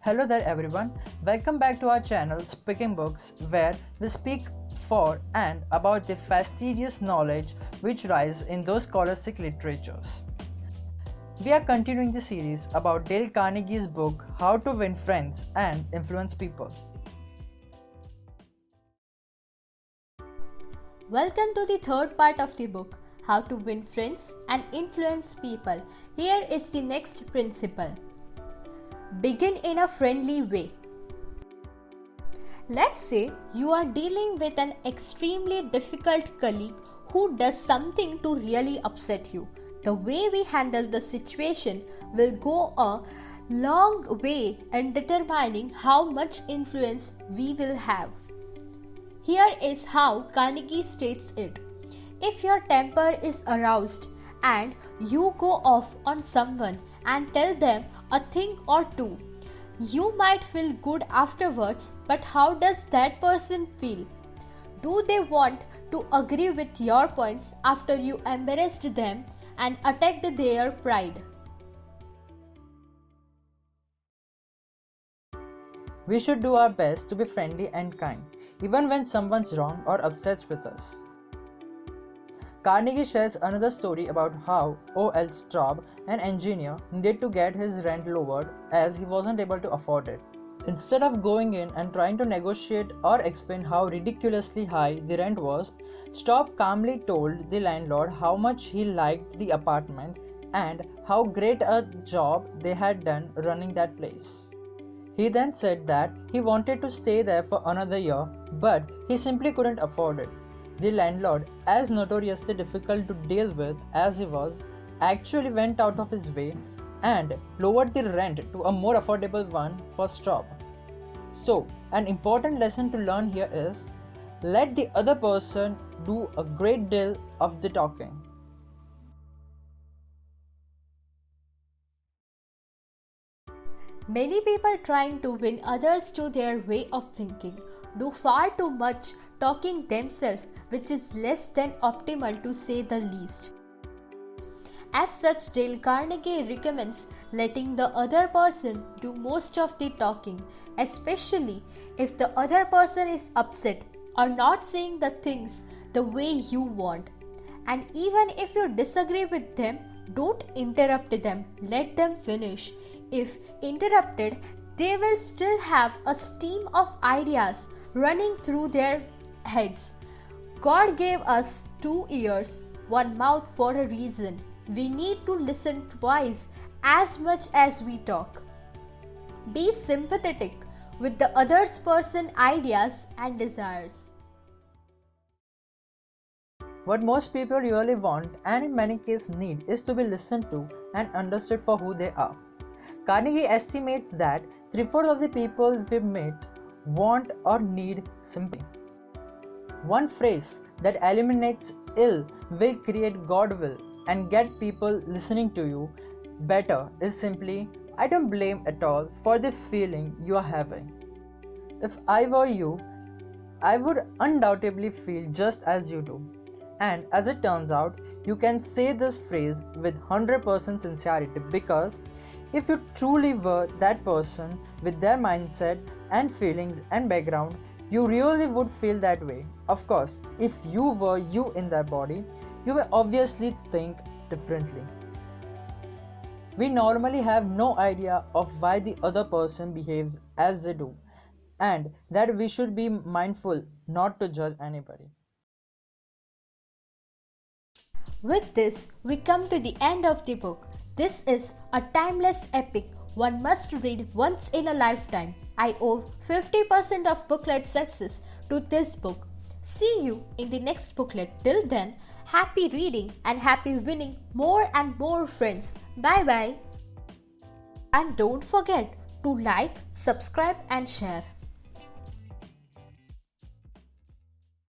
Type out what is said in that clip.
Hello there everyone, welcome back to our channel Speaking Books, where we speak for and about the fastidious knowledge which lies in those scholastic literatures. We are continuing the series about Dale Carnegie's book How to Win Friends and Influence People. Welcome to the third part of the book, How to Win Friends and Influence People. Here is the next principle. Begin in a friendly way. Let's say you are dealing with an extremely difficult colleague who does something to really upset you. The way we handle the situation will go a long way in determining how much influence we will have. Here is how Carnegie states it. If your temper is aroused and you go off on someone and tell them a thing or two, you might feel good afterwards, but how does that person feel? Do they want to agree with your points after you embarrassed them and attacked their pride? We should do our best to be friendly and kind, even when someone's wrong or upsets with us. Carnegie shares another story about how O.L. Straub, an engineer, needed to get his rent lowered as he wasn't able to afford it. Instead of going in and trying to negotiate or explain how ridiculously high the rent was, Straub calmly told the landlord how much he liked the apartment and how great a job they had done running that place. He then said that he wanted to stay there for another year, but he simply couldn't afford it. The landlord, as notoriously difficult to deal with as he was, actually went out of his way and lowered the rent to a more affordable one for Straub. So, an important lesson to learn here is, let the other person do a great deal of the talking. Many people trying to win others to their way of thinking do far too much talking themselves, which is less than optimal to say the least. As such, Dale Carnegie recommends letting the other person do most of the talking, especially if the other person is upset or not saying the things the way you want. And even if you disagree with them, don't interrupt them, let them finish. If interrupted, they will still have a stream of ideas running through their heads. God gave us 2 ears, 1 mouth for a reason. We need to listen twice as much as we talk. Be sympathetic with the other person's ideas and desires. What most people really want and in many cases need is to be listened to and understood for who they are. Carnegie estimates that 3/4 of the people we meet want or need sympathy. One phrase that eliminates ill will create goodwill and get people listening to you better is simply, I don't blame at all for the feeling you are having. If I were you, I would undoubtedly feel just as you do. And as it turns out, you can say this phrase with 100% sincerity, because if you truly were that person with their mindset and feelings and background, you really would feel that way. Of course, if you were you in their body, you will obviously think differently. We normally have no idea of why the other person behaves as they do, and that we should be mindful not to judge anybody. With this, we come to the end of the book. This is a timeless epic one must read once in a lifetime. I owe 50% of booklet success to this book. See you in the next booklet. Till then, happy reading and happy winning more and more friends. Bye bye. And don't forget to like, subscribe and share.